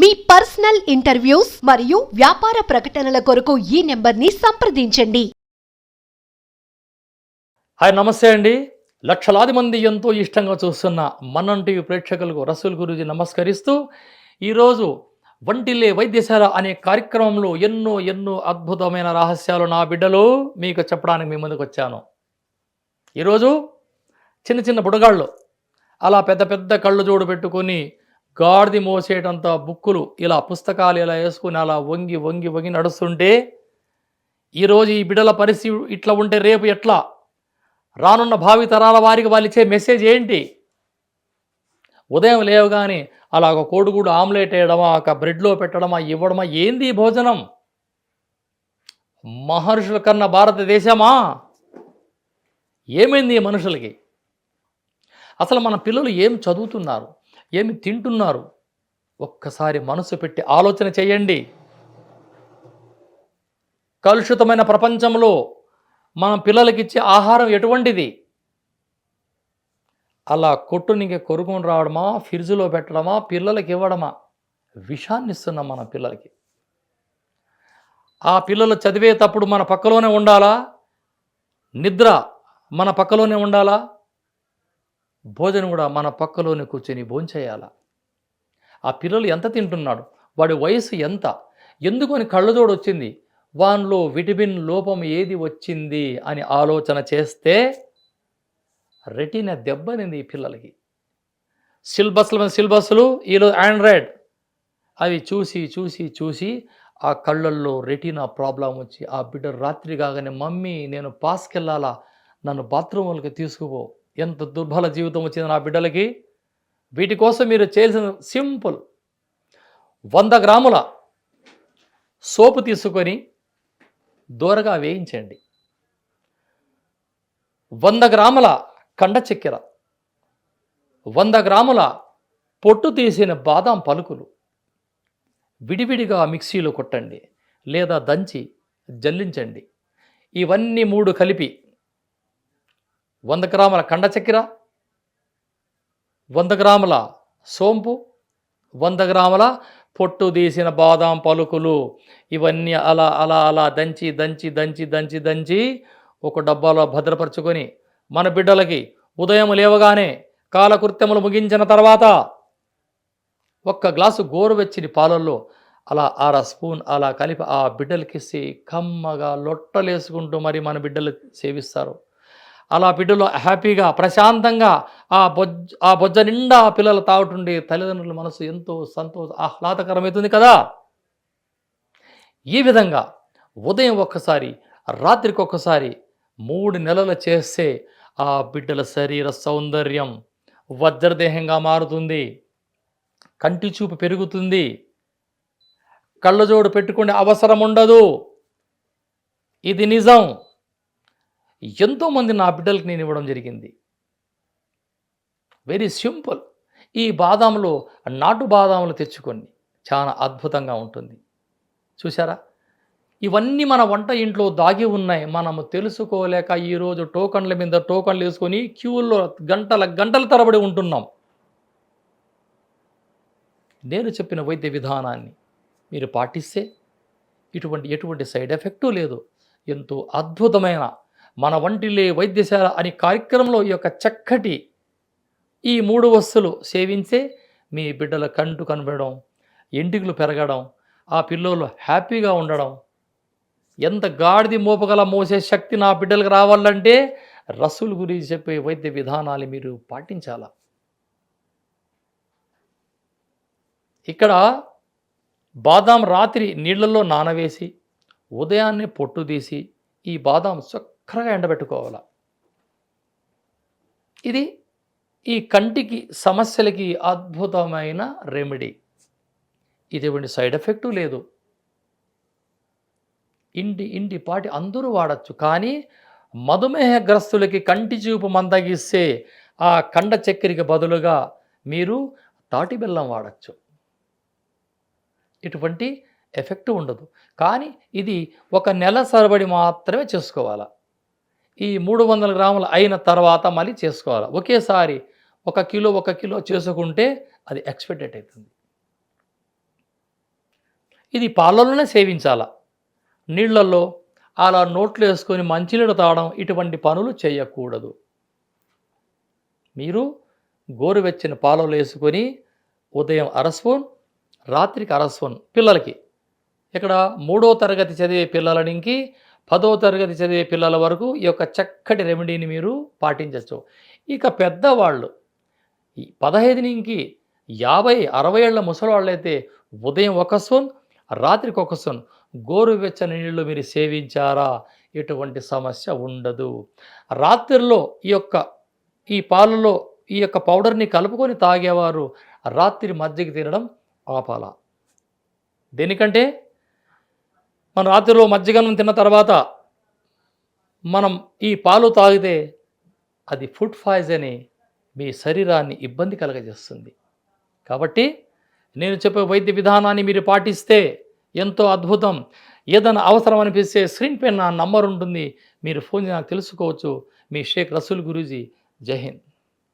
మీ personal interviews మరియు వ్యాపార ప్రకటనల కొరకు ఈ నెంబర్ని సంప్రదించండి. హాయ్, నమస్తే అండి. లక్షలాది మంది ఎంతో ఇష్టంగా చూస్తున్న మనం టీవీ ప్రేక్షకులకు రసూల్ గురూజీ నమస్కరిస్తూ, ఈరోజు వంటిల్లే వైద్యశాల అనే కార్యక్రమంలో ఎన్నో అద్భుతమైన రహస్యాలు నా బిడ్డలు మీకు చెప్పడానికి మీ ముందుకు వచ్చాను. ఈరోజు చిన్న బుడగాళ్ళు అలా పెద్ద కళ్ళు జోడు పెట్టుకొని గాడిది మోసేటంత బుక్కులు ఇలా పుస్తకాలు ఇలా వేసుకుని అలా వంగి నడుస్తుంటే, ఈరోజు ఈ బిడ్డల పరిస్థితి ఇట్లా ఉంటే రేపు ఎట్లా, రానున్న భావి తరాల వారికి వాళ్ళు ఇచ్చే మెసేజ్ ఏంటి? ఉదయం లేవగానే అలా ఒక కోడిగుడు ఆమ్లెట్ వేయడమా, ఒక బ్రెడ్లో పెట్టడమా, ఇవ్వడమా, ఏంది ఈ భోజనం? మహర్షుల కన్నా భారతదేశమా? ఏమైంది ఈ మనుషులకి? అసలు మన పిల్లలు ఏం చదువుతున్నారు, ఏమి తింటున్నారు? ఒక్కసారి మనసు పెట్టి ఆలోచన చేయండి. కలుషితమైన ప్రపంచంలో మన పిల్లలకిచ్చే ఆహారం ఎటువంటిది? అలా కొట్టునికి కొరుకుని రావడమా, ఫ్రిడ్జ్లో పెట్టడమా, పిల్లలకి ఇవ్వడమా? విషాన్ని ఇస్తున్నాం మన పిల్లలకి. ఆ పిల్లలు చదివేటప్పుడు మన పక్కలోనే ఉండాలా? నిద్ర మన పక్కలోనే ఉండాలా? భోజనం కూడా మన పక్కలోనే కూర్చొని భోంచేయాలా? ఆ పిల్లలు ఎంత తింటున్నాడు, వాడి వయసు ఎంత, ఎందుకని కళ్ళజోడు వచ్చింది, వానిలో విటమిన్ లోపం ఏది వచ్చింది అని ఆలోచన చేస్తే రెటీనా దెబ్బనింది ఈ పిల్లలకి. సిలబస్లు ఈరోజు ఆండ్రాయిడ్ అవి చూసి ఆ కళ్ళల్లో రెటీనా ప్రాబ్లం వచ్చి ఆ బిడ్డ రాత్రి కాగానే, మమ్మీ నేను పాస్కి వెళ్ళాలా, నన్ను బాత్రూమ్లకి తీసుకుపో. ఎంత దుర్బల జీవితం వచ్చింది నా బిడ్డలకి. వీటి కోసం మీరు చేయాల్సిన సింపుల్, 100 గ్రాముల సోపు తీసుకొని దూరగా వేయించండి. 100 గ్రాముల కండ చక్కెర, 100 గ్రాముల పొట్టు తీసిన బాదాం పలుకులు విడివిడిగా మిక్సీలో కొట్టండి, లేదా దంచి జల్లించండి. ఇవన్నీ 3 కలిపి 100 గ్రాముల కండ చక్కెర, 100 గ్రాముల సోంపు, 100 గ్రాముల పొట్టు తీసిన బాదాం పలుకులు, ఇవన్నీ అలా దంచి ఒక డబ్బాలో భద్రపరచుకొని మన బిడ్డలకి ఉదయం లేవగానే కాలకృత్యములు ముగించిన తర్వాత 1 గ్లాసు గోరువెచ్చని పాలల్లో అలా 1/2 స్పూన్ అలా కలిపి ఆ బిడ్డలకిసి కమ్మగా లొట్టలేసుకుంటూ మరి మన బిడ్డలు సేవిస్తారు. అలా బిడ్డలు హ్యాపీగా ప్రశాంతంగా ఆ బొజ్జ నిండా పిల్లలు తాగుతుండే తల్లిదండ్రుల మనసు ఎంతో ఆహ్లాదకరమవుతుంది కదా. ఈ విధంగా ఉదయం ఒక్కసారి, రాత్రికి ఒక్కసారి 3 నెలలు చేస్తే ఆ బిడ్డల శరీర సౌందర్యం వజ్రదేహంగా మారుతుంది, కంటి చూపు పెరుగుతుంది, కళ్ళజోడు పెట్టుకునే అవసరం ఉండదు. ఇది నిజం. ఎంతోమంది నా బిడ్డలకు నేను ఇవ్వడం జరిగింది. Very simple. ఈ బాదాంలో నాటు బాదాములు తెచ్చుకోండి, చాలా అద్భుతంగా ఉంటుంది. చూసారా, ఇవన్నీ మన వంట ఇంట్లో దాగి ఉన్నాయి. మనము తెలుసుకోలేక ఈరోజు టోకన్ల మీద టోకన్లు వేసుకొని క్యూల్లో గంటల తరబడి ఉంటున్నాం. నేను చెప్పిన వైద్య విధానాన్ని మీరు పాటిస్తే ఎటువంటి సైడ్ ఎఫెక్టు లేదు. ఎంతో అద్భుతమైన మన వంటిల్లే వైద్యశాల అనే కార్యక్రమంలో ఈ యొక్క చక్కటి ఈ 3 వస్తువులు సేవించే మీ బిడ్డల కంటు కనబడడం, ఎంటికలు పెరగడం, ఆ పిల్లలు హ్యాపీగా ఉండడం. ఎంత గాడిది మోసే శక్తి నా బిడ్డలకు రావాలంటే రసూల్ గురించి చెప్పే వైద్య విధానాలు మీరు పాటించాలా. ఇక్కడ బాదాం రాత్రి నీళ్ళల్లో నానవేసి ఉదయాన్నే పొట్టు తీసి ఈ బాదాం చక్కగా ఎండబెట్టుకోవాలి. ఇది ఈ కంటికి సమస్యలకి అద్భుతమైన రెమెడీ. ఇటువంటి సైడ్ ఎఫెక్టు లేదు. ఇంటి పాటి అందరూ వాడచ్చు. కానీ మధుమేహగ్రస్తులకి కంటి చూపు మందగిస్తే ఆ కండ చక్కెరకి బదులుగా మీరు తాటి బెల్లం వాడచ్చు. ఇటువంటి ఎఫెక్ట్ ఉండదు. కానీ ఇది 1 నెల సరిపడి మాత్రమే చేసుకోవాలి. ఈ 300 గ్రాములు అయిన తర్వాత మళ్ళీ చేసుకోవాలి. ఒకేసారి 1 కిలో చేసుకుంటే అది ఎక్స్పెక్టెడ్ అవుతుంది. ఇది పాలలోనే సేవించాలా. నీళ్ళల్లో అలా నోట్లో వేసుకొని మంచినీళ్ళు తాగడం ఇటువంటి పనులు చేయకూడదు. మీరు గోరువెచ్చని పాలలో వేసుకొని ఉదయం అర స్పూన్, రాత్రికి అర స్పూన్ పిల్లలకి. ఇక్కడ 3వ తరగతి చదివే పిల్లల నుంచి 10వ తరగతి చదివే పిల్లల వరకు ఈ యొక్క చక్కటి రెమెడీని మీరు పాటించవచ్చు. ఇక పెద్దవాళ్ళు ఈ 15 నుంచి 50, 60 ఏళ్ల ముసలివాళ్ళైతే ఉదయం 1 స్పూన్, రాత్రికి 1 స్పూన్ గోరువెచ్చని నీళ్ళు మీరు సేవించారా ఎటువంటి సమస్య ఉండదు. రాత్రిలో ఈ పాలలో ఈ యొక్క పౌడర్ని కలుపుకొని తాగేవారు రాత్రి మజ్జిగ తినడం ఆపాల. దేనికంటే మనం రాత్రిలో మజ్జిగన్నం తిన్న తర్వాత మనం ఈ పాలు తాగితే అది ఫుడ్ పాయిజన్ అని మీ శరీరాన్ని ఇబ్బంది కలగజేస్తుంది. కాబట్టి నేను చెప్పే వైద్య విధానాన్ని మీరు పాటిస్తే ఎంతో అద్భుతం. ఏదైనా అవసరం అనిపిస్తే స్క్రీన్ పైన నా నంబర్ ఉంటుంది, మీరు ఫోన్ నాకు తెలుసుకోవచ్చు. మీ షేక్ రసూల్ గురూజీ. జై హింద్.